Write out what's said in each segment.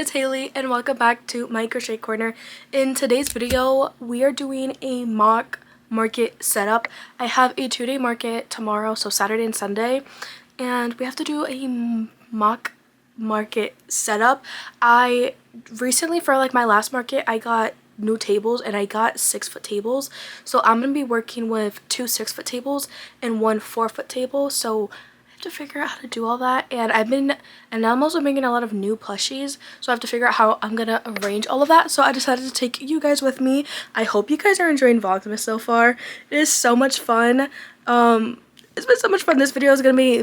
it's Haley and welcome back to my crochet corner. In today's video, we are doing a mock market setup. I have a 2-day market tomorrow, so Saturday and Sunday, and we have to do a mock market setup. I recently, for like my last market, I got new tables and I got 6-foot tables, so I'm gonna be working with 2 6-foot tables and 1 4-foot table. So to figure out how to do all that, and I'm also making a lot of new plushies, so I have to figure out how I'm gonna arrange all of that. So I decided to take you guys with me. I hope you guys are enjoying Vlogmas so far. It is so much fun. It's been so much fun. This is gonna be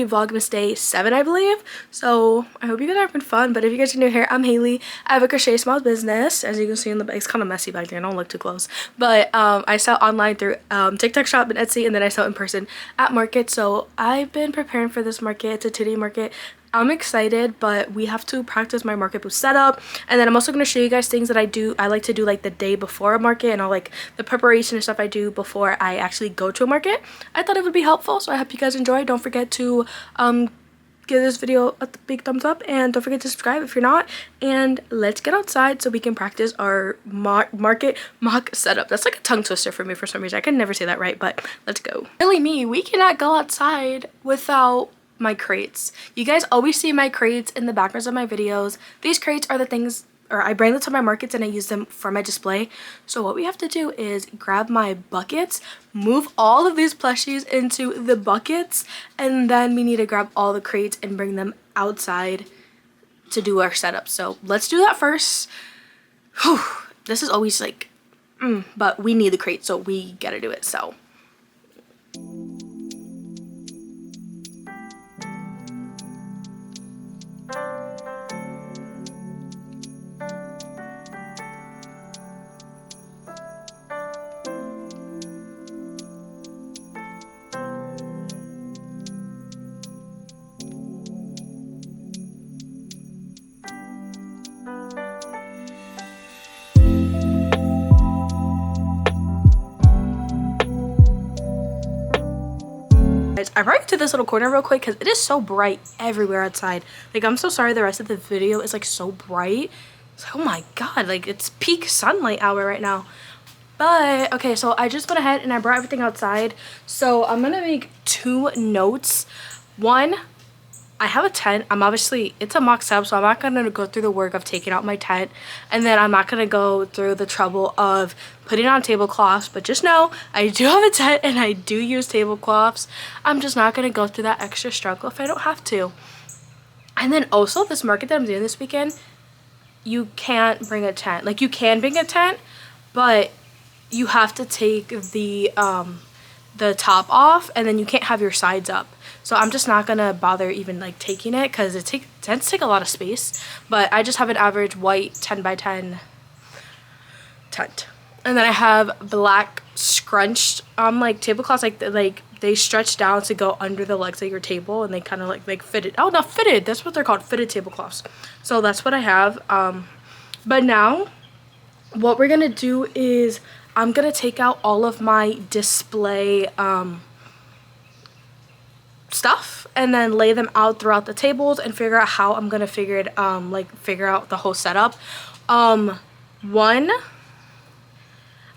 Vlogmas day 7, I believe, so I hope you guys are having fun. But if you guys are new here, I'm Haley. I have a crochet small business, as you can see in the back. It's kind of messy back there, don't look too close, but I sell online through TikTok shop and Etsy, and then I sell in person at market. So I've been preparing for this market. It's a 2-day market. I'm excited, but we have to practice my market booth setup, and then I'm also going to show you guys things that I like to do like the day before a market, and all like the preparation and stuff I do before I actually go to a market. I thought it would be helpful, so I hope you guys enjoy. Don't forget to give this video a big thumbs up, and don't forget to subscribe if you're not, and let's get outside so we can practice our market mock setup. That's like a tongue twister for me for some reason. I can never say that right, but let's go. Really me, we cannot go outside without my crates. You guys always see my crates in the backgrounds of my videos. These crates are the things, or I bring them to my markets and I use them for my display. So what we have to do is grab my buckets, move all of these plushies into the buckets, and then we need to grab all the crates and bring them outside to do our setup. So let's do that first. Whew, this is always like, but we need the crates, so we gotta do it. So I brought you to this little corner real quick because it is so bright everywhere outside. Like, I'm so sorry the rest of the video is like so bright. It's like, oh my god, like it's peak sunlight hour right now. But okay, so I just went ahead and I brought everything outside. So I'm gonna make 2 notes. One, I have a tent. It's a mock setup, so I'm not gonna go through the work of taking out my tent, and then I'm not gonna go through the trouble of putting on tablecloths. But just know I do have a tent and I do use tablecloths. I'm just not gonna go through that extra struggle if I don't have to. And then also, this market that I'm doing this weekend, you can't bring a tent. Like, you can bring a tent, but you have to take the top off, and then you can't have your sides up. So I'm just not gonna bother even like taking it, because it tends to take a lot of space. But I just have an average white 10 by 10 tent, and then I have black scrunched like tablecloths, like they stretch down to go under the legs of your table, and they kind of like fitted. Oh, not fitted, that's what they're called, fitted tablecloths. So that's what I have. But now what we're gonna do is I'm gonna take out all of my display stuff, and then lay them out throughout the tables and figure out how I'm gonna figure out the whole setup. One,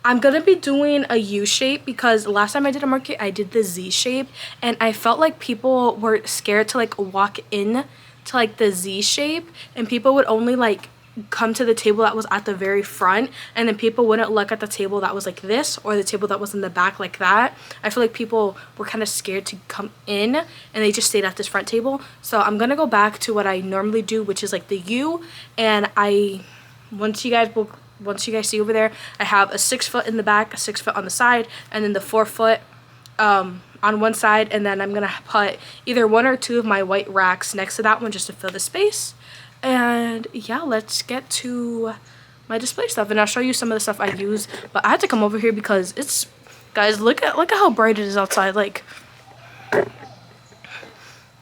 I'm gonna be doing a U shape, because last time I did a market I did the Z shape, and I felt like people were scared to like walk in to like the Z shape, and people would only like come to the table that was at the very front, and then people wouldn't look at the table that was like this, or the table that was in the back like that. I feel like people were kind of scared to come in, and they just stayed at this front table. So I'm gonna go back to what I normally do, which is like the U, and once you guys see over there, I have a 6-foot in the back, a 6-foot on the side, and then the 4-foot on one side, and then I'm gonna put either 1 or 2 of my white racks next to that one just to fill the space. And yeah, let's get to my display stuff, and I'll show you some of the stuff I use. But I had to come over here because it's, guys, look at how bright it is outside. Like,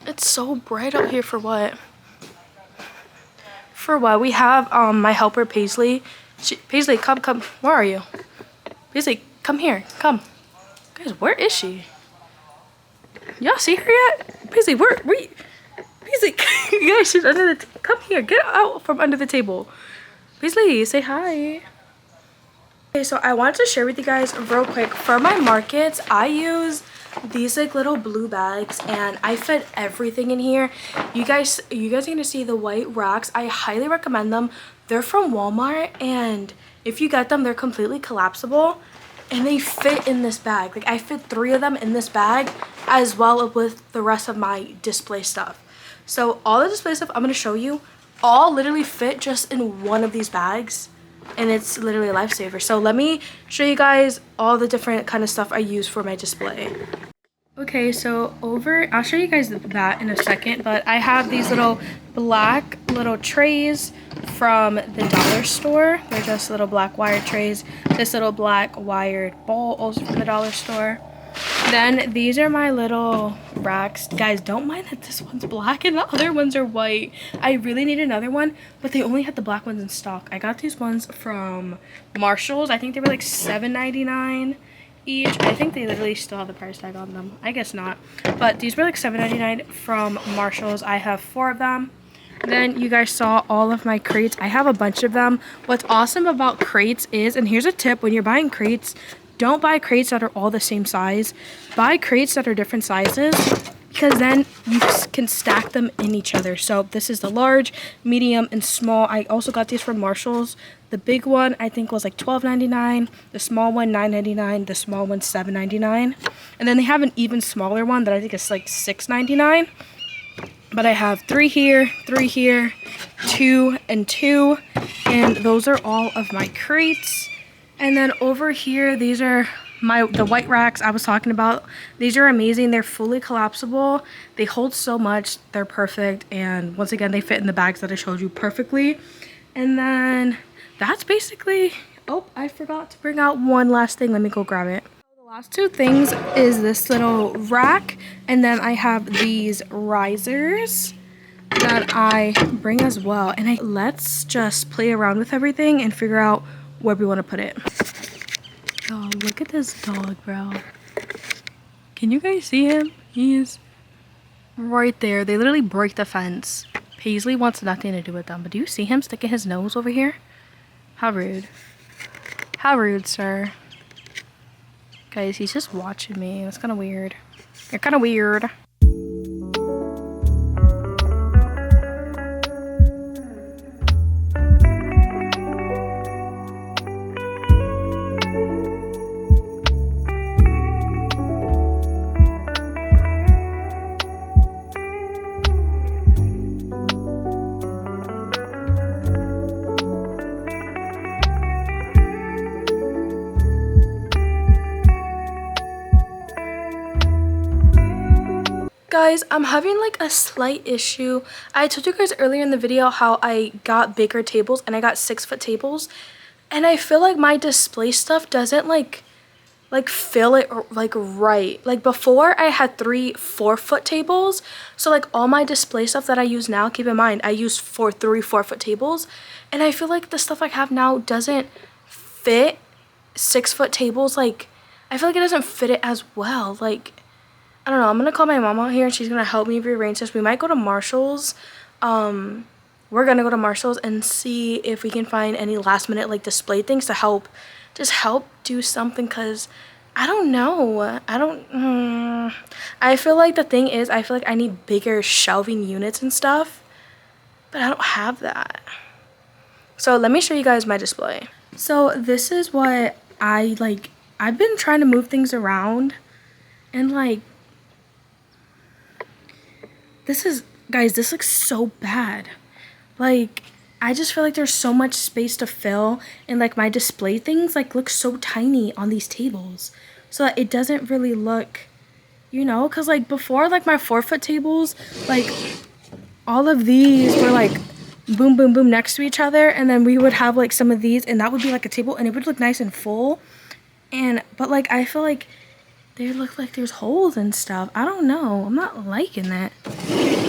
it's so bright out here. For what? We have my helper Paisley. Paisley, come. Where are you? Paisley, come here. Come. Guys, where is she? Y'all see her yet? Paisley, where you? Paisley, guys, she's under the Come here, get out from under the table. Paisley, say hi. Okay, so I wanted to share with you guys real quick. For my markets, I use these like little blue bags and I fit everything in here. You guys are gonna see the white racks. I highly recommend them. They're from Walmart, and if you get them, they're completely collapsible and they fit in this bag. Like I fit 3 of them in this bag as well with the rest of my display stuff. So all the display stuff I'm gonna show you all literally fit just in one of these bags, and it's literally a lifesaver. So let me show you guys all the different kind of stuff I use for my display. Okay, so I'll show you guys that in a second, but I have these little black little trays from the dollar store. They're just little black wired trays. This little black wired bowl also from the dollar store. Then these are my little racks. Guys, don't mind that this one's black and the other ones are white. I really need another one, but they only had the black ones in stock. I got these ones from Marshalls. I think they were like $7.99 each. I think they literally still have the price tag on them. I guess not. But these were like $7.99 from Marshalls. I have 4 of them. Then you guys saw all of my crates. I have a bunch of them. What's awesome about crates is, and here's a tip, when you're buying crates, don't buy crates that are all the same size. Buy crates that are different sizes, because then you can stack them in each other. So this is the large, medium, and small. I also got these from Marshalls. The big one I think was like $12.99. The small one $9.99. The small one $7.99. And then they have an even smaller one that I think is like $6.99. But I have 3 here, 3 here, 2 and 2, and those are all of my crates. And then over here, these are the white racks I was talking about. These are amazing. They're fully collapsible. They hold so much. They're perfect. And once again, they fit in the bags that I showed you perfectly. And then that's basically, oh, I forgot to bring out one last thing. Let me go grab it. The last 2 things is this little rack. And then I have these risers that I bring as well. And let's just play around with everything and figure out where we want to put it. Oh, look at this dog, bro. Can you guys see him? He's right there. They literally break the fence. Paisley wants nothing to do with them. But do you see him sticking his nose over here? How rude. How rude, sir. Guys, he's just watching me. That's kind of weird. You're kind of weird. Guys, I'm having like a slight issue. I told you guys earlier in the video how I got bigger tables and I got 6-foot tables, and I feel like my display stuff doesn't like fill it like right. Like before I had 3 4-foot tables, so like all my display stuff that I use now, keep in mind I use 3 4-foot tables, and I feel like the stuff I have now doesn't fit 6-foot tables. Like I feel like it doesn't fit it as well. Like I don't know. I'm gonna call my mom out here and she's gonna help me rearrange this. We might go to Marshalls. We're gonna go to Marshalls and see if we can find any last minute like display things to help do something, because I don't know. I feel like the thing is, I feel like I need bigger shelving units and stuff, but I don't have that. So let me show you guys my display. So this is what I've been trying to move things around, and like, guys, this looks so bad. Like, I just feel like there's so much space to fill, and like my display things like look so tiny on these tables, so that it doesn't really look, you know, because like before, like my 4-foot tables, like all of these were like boom boom boom next to each other, and then we would have like some of these and that would be like a table and it would look nice and full, but like I feel like they look like there's holes and stuff. I don't know. I'm not liking that.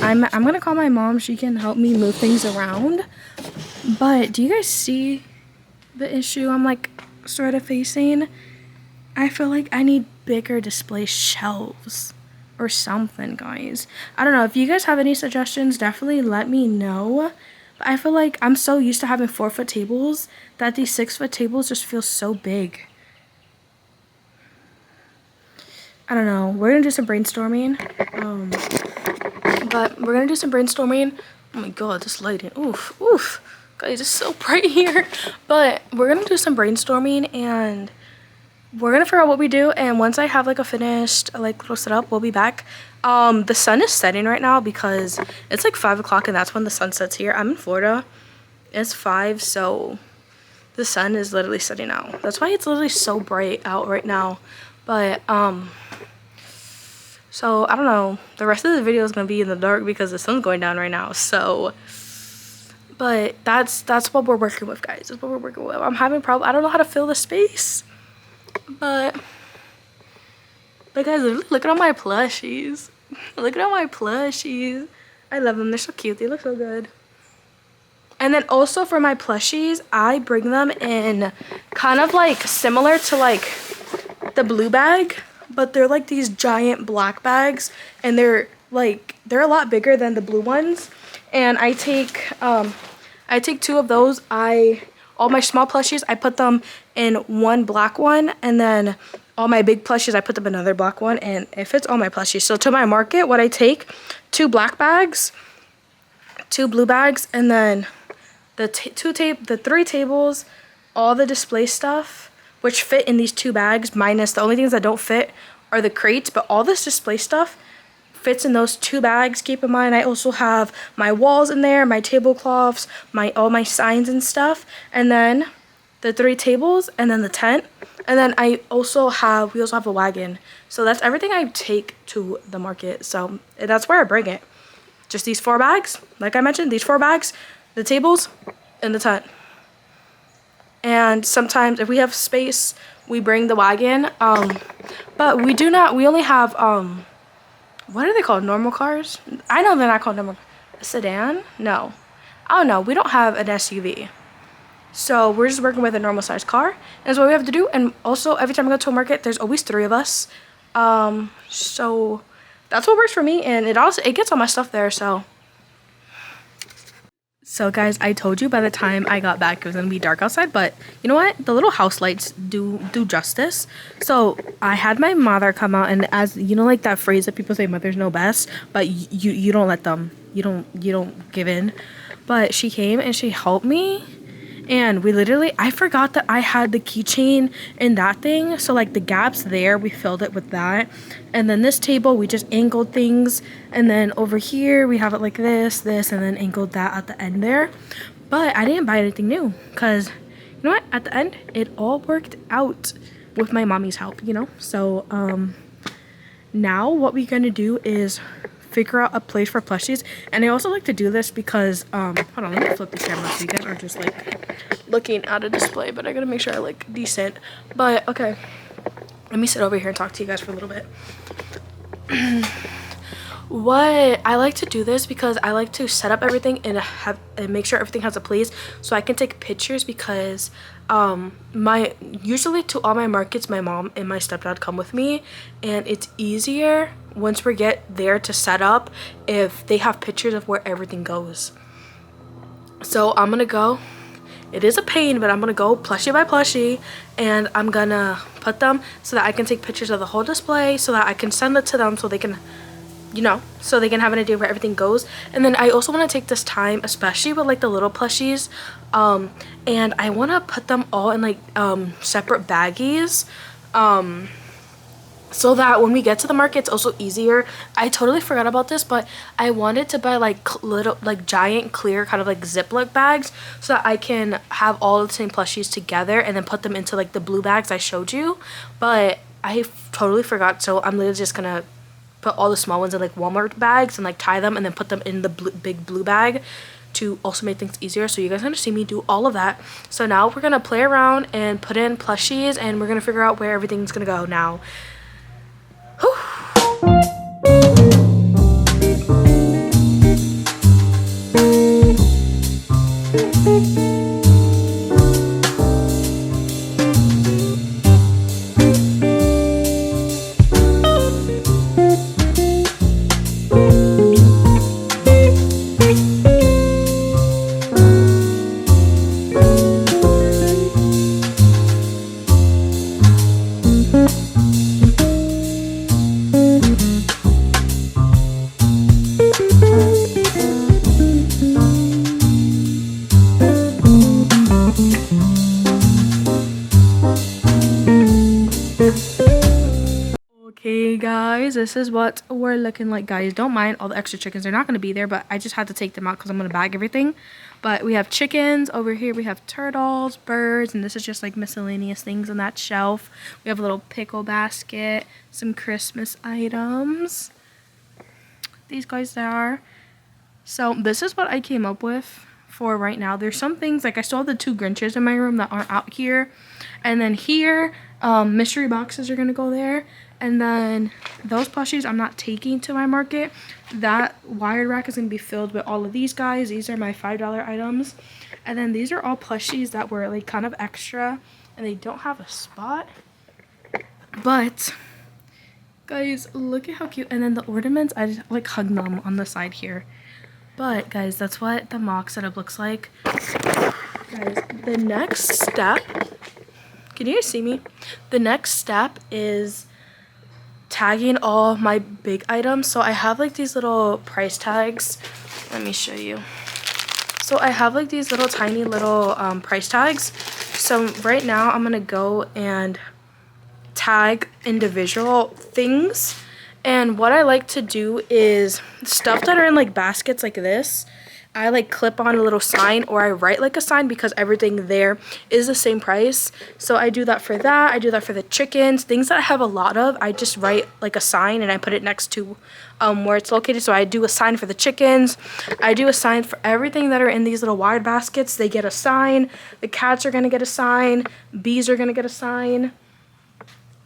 I'm gonna call my mom. She can help me move things around. But do you guys see the issue I'm like sort of facing? I feel like I need bigger display shelves. or something, guys. I don't know. If you guys have any suggestions, definitely let me know. But I feel like I'm so used to having 4-foot tables that these 6-foot tables just feel so big. I don't know. We're gonna do some brainstorming. But we're gonna do some brainstorming. Oh my god, this lighting. Oof, oof. Guys, it's so bright here. But we're gonna do some brainstorming and we're gonna figure out what we do. And once I have like a finished like little setup, we'll be back. The sun is setting right now because it's like 5 o'clock and that's when the sun sets here. I'm in Florida. It's 5, so the sun is literally setting out. That's why it's literally so bright out right now. But so I don't know. The rest of the video is gonna be in the dark because the sun's going down right now. So, but that's what we're working with, guys. That's what we're working with. I'm having problems. I don't know how to fill the space, but guys, look at all my plushies. Look at all my plushies. I love them. They're so cute. They look so good. And then also for my plushies, I bring them in kind of like similar to like the blue bag, but they're like these giant black bags, and they're a lot bigger than the blue ones. And I take 2 of those. All my small plushies, I put them in one black one, and then all my big plushies, I put them in another black one, and it fits all my plushies. So to my market, what I take, 2 black bags, 2 blue bags, and then the 3 tables, all the display stuff, which fit in these 2 bags, minus the only things that don't fit are the crates, but all this display stuff fits in those 2 bags. Keep in mind, I also have my walls in there, my tablecloths, all my signs and stuff, and then the 3 tables, and then the tent, and then we also have a wagon. So that's everything I take to the market. So that's where I bring it. Just these 4 bags, like I mentioned, these 4 bags, the tables, and the tent. And sometimes if we have space, we bring the wagon. But we only have what are they called? Normal cars? I know they're not called normal. A sedan? No. I don't know. We don't have an SUV. So we're just working with a normal sized car. And that's what we have to do. And also every time I go to a market, there's always 3 of us. So that's what works for me, and it gets all my stuff there. So guys, I told you by the time I got back it was gonna be dark outside, but you know what? The little house lights do justice. So I had my mother come out, and as you know, like that phrase that people say, mothers know best, but you don't let them, you don't give in. But she came and she helped me, and I forgot that I had the keychain in that thing. So like the gaps there, we filled it with that. And then this table, we just angled things. And then over here, we have it like this, and then angled that at the end there. But I didn't buy anything new because, you know what? At the end, it all worked out with my mommy's help, you know? So now what we're going to do is figure out a place for plushies. And I also like to do this because hold on, let me flip the camera so you guys aren't just like looking at a display, but I gotta make sure I look decent. But okay, let me sit over here and talk to you guys for a little bit. What I like to do this because I like to set up everything and make sure everything has a place so I can take pictures, because usually to all my markets my mom and my stepdad come with me, and it's easier once we get there to set up if they have pictures of where everything goes. So I'm gonna go, it is a pain, but I'm gonna go plushie by plushie, and I'm gonna put them so that I can take pictures of the whole display so that I can send it to them so they can, you know, so they can have an idea where everything goes. And then I also want to take this time, especially with like the little plushies, and I want to put them all in like separate baggies, so that when we get to the market it's also easier. I totally forgot about this, but I wanted to buy like little, like giant clear kind of like Ziploc bags so that I can have all the same plushies together and then put them into like the blue bags I showed you. But I totally forgot, so I'm literally just gonna put all the small ones in like Walmart bags and like tie them and then put them in the big blue bag to also make things easier. So you guys are gonna see me do all of that. So now we're gonna play around and put in plushies, and we're gonna figure out where everything's gonna go now. Whew. Okay guys, this is what we're looking like, guys. Don't mind all the extra chickens. They're not going to be there, but I just had to take them out because I'm going to bag everything. But we have chickens over here. We have turtles, birds, and this is just like miscellaneous things on that shelf. We have a little pickle basket, some Christmas items. These guys there. So this is what I came up with for right now. There's some things, like I still have the 2 Grinches in my room that aren't out here. And then here, mystery boxes are going to go there. And then those plushies I'm not taking to my market. That wired rack is going to be filled with all of these guys. These are my $5 items. And then these are all plushies that were like kind of extra. And they don't have a spot. But, guys, look at how cute. And then the ornaments, I just like hung them on the side here. But, guys, that's what the mock setup looks like. Guys, the next step, can you guys see me? The next step is tagging all my big items. So I have like these little price tags. Let me show you. So I have like these little tiny little price tags. So right now I'm gonna go and tag individual things. And what I like to do is stuff that are in like baskets like this, I like clip on a little sign, or I write like a sign because everything there is the same price. So I do that for that. I do that for the chickens. Things that I have a lot of, I just write like a sign and I put it next to where it's located. So I do a sign for the chickens. I do a sign for everything that are in these little wide baskets. They get a sign. The cats are going to get a sign. Bees are going to get a sign.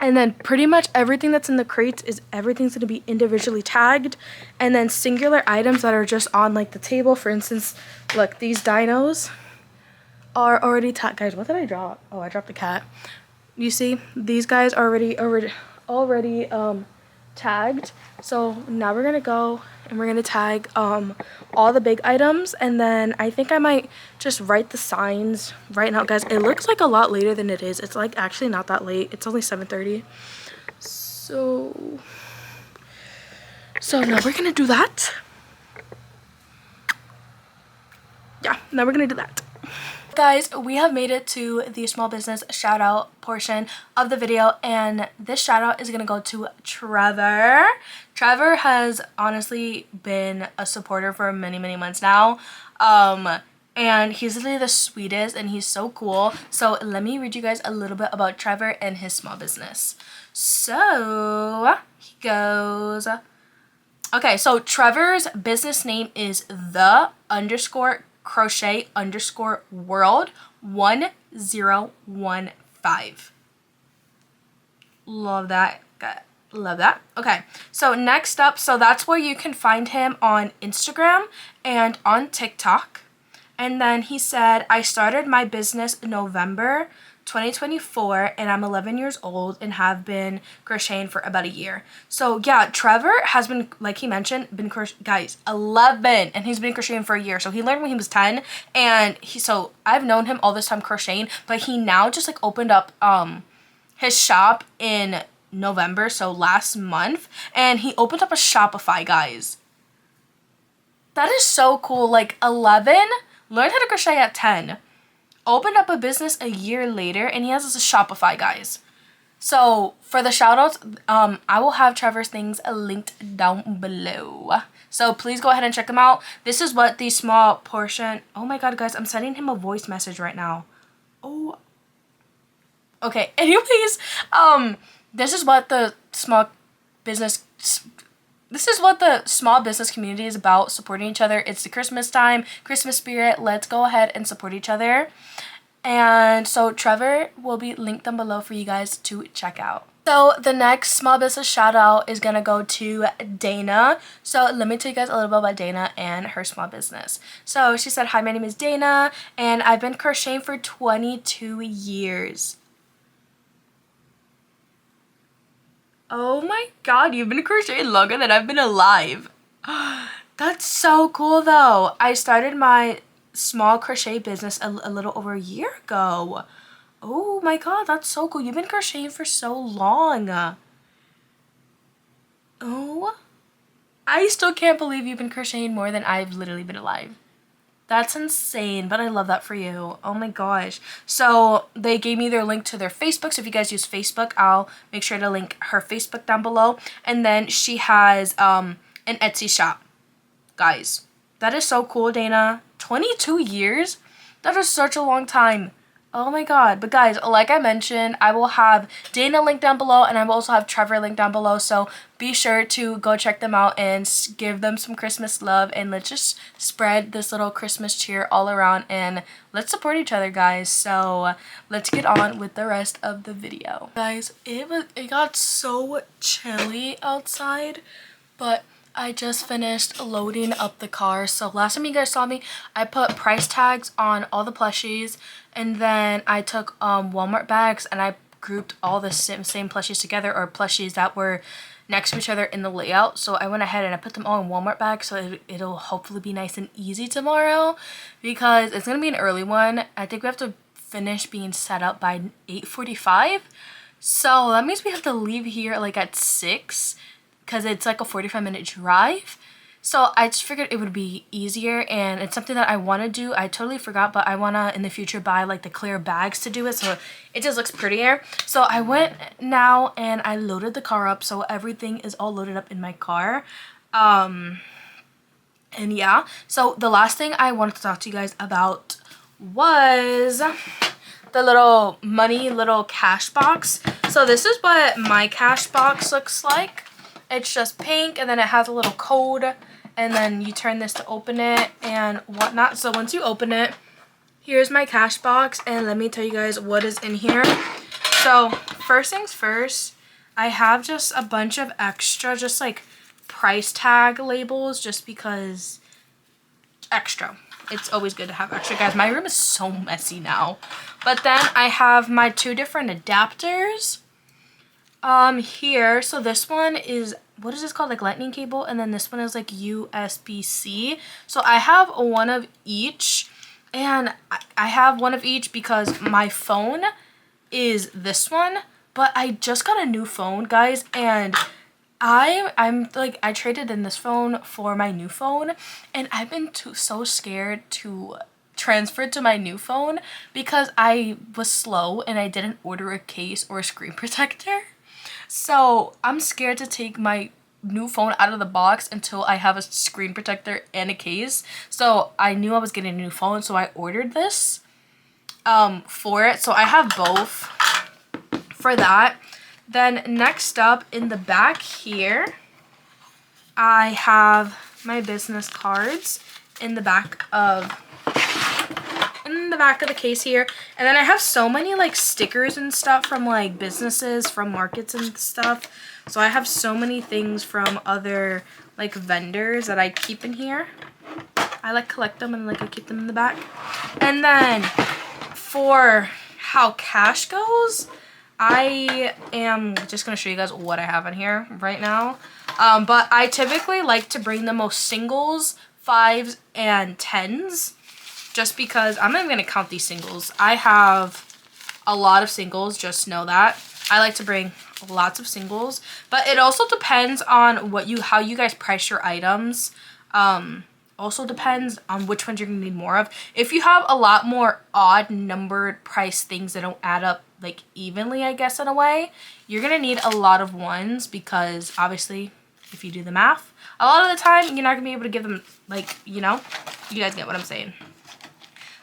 And then pretty much everything that's in the crates is everything's going to be individually tagged. And then singular items that are just on like the table. For instance, look, these dinos are already tagged. Guys, what did I drop? Oh, I dropped the cat. You see, these guys are already tagged. So now we're going to go and we're going to tag all the big items. And then I think I might just write the signs right now. Guys, it looks like a lot later than it is. It's like actually not that late. It's only 7:30. So now we're going to do that. Yeah, now we're going to do that. Guys, we have made it to the small business shout out portion of the video, and this shout out is going to go to Trevor. Trevor has honestly been a supporter for many months now, and he's literally the sweetest and he's so cool. So let me read you guys a little bit about Trevor and his small business. So he goes, okay, so Trevor's business name is the_crochet_world 1015. Love that. Love that. Okay, so next up, so that's where you can find him on Instagram and on TikTok. And then he said, I started my business in November 2024 and I'm 11 years old and have been crocheting for about a year. So yeah, Trevor has been, like he mentioned, guys, 11, and he's been crocheting for a year. So he learned when he was 10, and so I've known him all this time crocheting, but he now just like opened up his shop in November, so last month, and he opened up a Shopify, guys. That is so cool. Like 11, learned how to crochet at 10. Opened up a business a year later, and he has this Shopify, guys. So for the shoutouts, I will have Trevor's things linked down below. So please go ahead and check them out. This is what the small portion. Oh my god, guys, I'm sending him a voice message right now. Oh. Okay. Anyways, this is what the small business. This is what the small business community is about, supporting each other. It's the Christmas time, Christmas spirit. Let's go ahead and support each other. And so Trevor will be linked down below for you guys to check out. So the next small business shout out is going to go to Dana. So let me tell you guys a little bit about Dana and her small business. So she said, hi, my name is Dana and I've been crocheting for 22 years. Oh my god, you've been crocheting longer than I've been alive. That's so cool though. I started my small crochet business a little over a year ago. Oh my god, that's so cool. You've been crocheting for so long. Oh, I still can't believe you've been crocheting more than I've literally been alive. That's insane, but I love that for you. Oh my gosh. So they gave me their link to their Facebook. So if you guys use Facebook, I'll make sure to link her Facebook down below. And then she has an Etsy shop. Guys, that is so cool, Dana. 22 years? That is such a long time. Oh my god. But guys, like I mentioned, I will have Dana linked down below, and I will also have Trevor linked down below. So be sure to go check them out and give them some Christmas love, and let's just spread this little Christmas cheer all around, and let's support each other, guys. So let's get on with the rest of the video. Guys, it got so chilly outside, but I just finished loading up the car. So last time you guys saw me, I put price tags on all the plushies, and then I took Walmart bags and I grouped all the same plushies together, or plushies that were next to each other in the layout. So I went ahead and I put them all in Walmart bags, so it'll hopefully be nice and easy tomorrow, because it's gonna be an early one. I think we have to finish being set up by 8:45, so that means we have to leave here like at 6, because it's like a 45-minute drive. So I just figured it would be easier, and it's something that I want to do. I totally forgot, but I want to in the future buy like the clear bags to do it, so it just looks prettier. So I went now and I loaded the car up, so everything is all loaded up in my car. And yeah, so the last thing I wanted to talk to you guys about was the little cash box. So this is what my cash box looks like. It's just pink, and then it has a little code, and then you turn this to open it and whatnot. So once you open it, here's my cash box, and let me tell you guys what is in here. So first things first, I have just a bunch of extra, just like price tag labels, just because extra. It's always good to have extra, guys. My room is so messy now. But then I have my 2 different adapters here. So this one is, what is this called, like lightning cable, and then this one is like USB-C. So I have one of each, and I have one of each because my phone is this one, but I just got a new phone, guys, and I'm like, I traded in this phone for my new phone, and I've been so scared to transfer to my new phone because I was slow and I didn't order a case or a screen protector. So I'm scared to take my new phone out of the box until I have a screen protector and a case. So I knew I was getting a new phone, so I ordered this for it. So I have both for that. Then next up in the back here, I have my business cards in the back of the case here. And then I have so many like stickers and stuff from like businesses, from markets and stuff. So I have so many things from other like vendors that I keep in here. I like collect them and like I keep them in the back. And then for how cash goes, I am just going to show you guys what I have in here right now. But I typically like to bring the most singles, 5s, and 10s. Just because I'm not even going to count these singles. I have a lot of singles, just know that. I like to bring lots of singles. But it also depends on how you guys price your items. Also depends on which ones you're going to need more of. If you have a lot more odd numbered price things that don't add up like evenly, I guess, in a way, you're going to need a lot of ones, because obviously if you do the math, a lot of the time you're not going to be able to give them, like, you know, you guys get what I'm saying.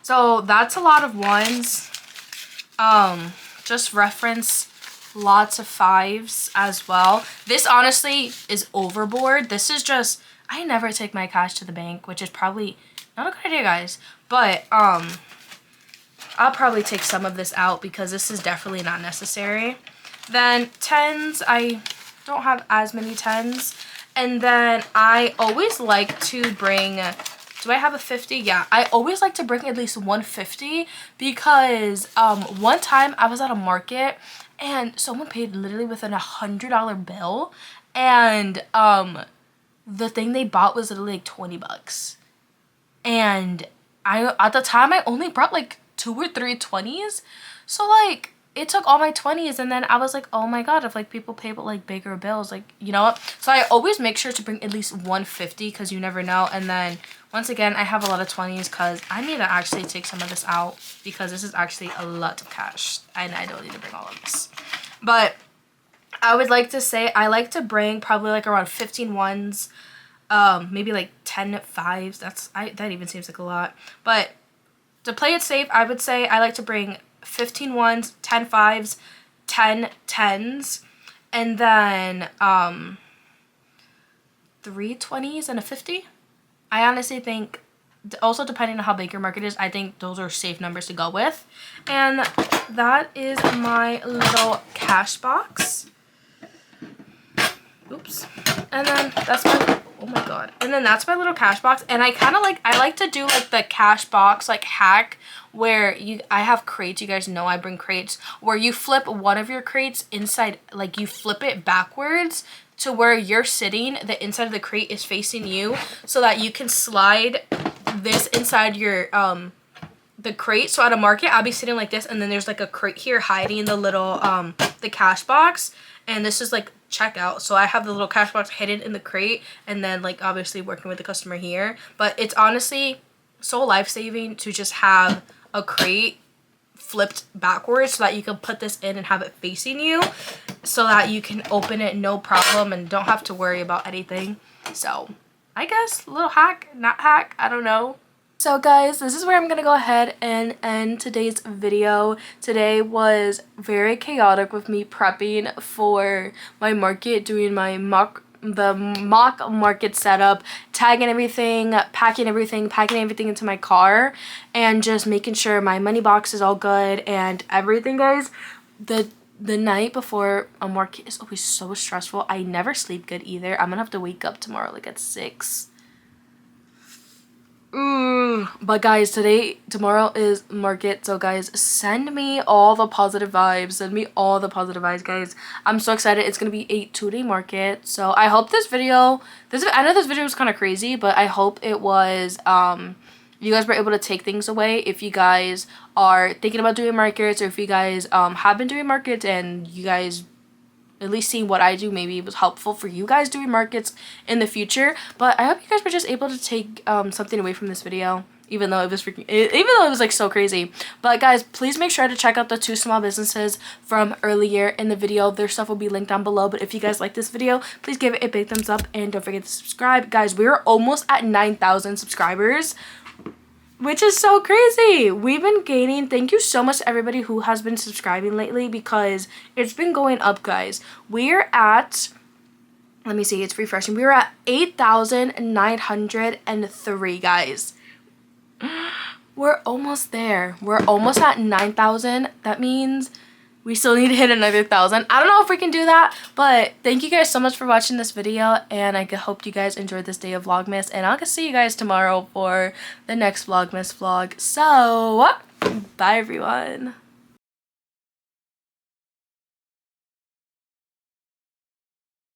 So that's a lot of ones. Just reference lots of 5s as well. This honestly is overboard. This is just, I never take my cash to the bank, which is probably not a good idea, guys. But I'll probably take some of this out because this is definitely not necessary. Then 10s, I don't have as many 10s. And then I always like to bring, do I have a 50? Yeah, I always like to bring at least 150 because one time I was at a market and someone paid literally within $100 bill, and the thing they bought was literally like 20 bucks. And at the time I only brought like 2 or 3 20s. So like it took all my 20s, and then I was like, oh my god, if like people pay like bigger bills, like, you know what? So I always make sure to bring at least 150 because you never know. And then Once again, I have a lot of 20s because I need to actually take some of this out because this is actually a lot of cash and I don't need to bring all of this. But I would like to say I like to bring probably like around 15 ones, maybe like 10 fives. That even seems like a lot. But to play it safe, I would say I like to bring 15 ones, 10 fives, 10 tens, and then 3 20s and a 50. I honestly think, also depending on how big your market is, I think those are safe numbers to go with. And that is my little cash box. Oops. And then that's my, oh my god. And then that's my little cash box. And I like to do like the cash box like hack where I have crates. You guys know I bring crates where you flip one of your crates inside, like you flip it backwards to where you're sitting, the inside of the crate is facing you, so that you can slide this inside your the crate. So at a market I'll be sitting like this, and then there's like a crate here hiding the little the cash box, and this is like checkout. So I have the little cash box hidden in the crate, and then like obviously working with the customer here. But it's honestly so life-saving to just have a crate flipped backwards so that you can put this in and have it facing you, so that you can open it no problem and don't have to worry about anything. So I guess a little hack, not hack, I don't know. So guys, this is where I'm gonna go ahead and end today's video. Today was very chaotic with me prepping for my market, doing my mock market setup, tagging everything, packing everything into my car, and just making sure my money box is all good and everything, guys. The night before a market is always so stressful. I never sleep good either. I'm gonna have to wake up tomorrow like at 6. But guys, tomorrow is market, so guys, send me all the positive vibes. Send me all the positive vibes, guys. I'm so excited. It's gonna be a 2-day market, so I hope I know this video was kind of crazy, but I hope it was you guys were able to take things away. If you guys are thinking about doing markets, or if you guys have been doing markets and you guys at least seeing what I do, maybe it was helpful for you guys doing markets in the future. But I hope you guys were just able to take something away from this video, even though it was like so crazy. But guys, please make sure to check out the 2 small businesses from earlier in the video. Their stuff will be linked down below. But if you guys like this video, please give it a big thumbs up and don't forget to subscribe. Guys, we're almost at 9,000 subscribers, which is so crazy. We've been gaining. Thank you so much to everybody who has been subscribing lately, because it's been going up, guys. We're at, let me see, it's refreshing. We're at 8,903, guys. We're almost there. We're almost at 9,000. That means we still need to hit another 1,000. I don't know if we can do that, but thank you guys so much for watching this video, and I hope you guys enjoyed this day of Vlogmas, and I'll see you guys tomorrow for the next Vlogmas vlog. So, bye everyone.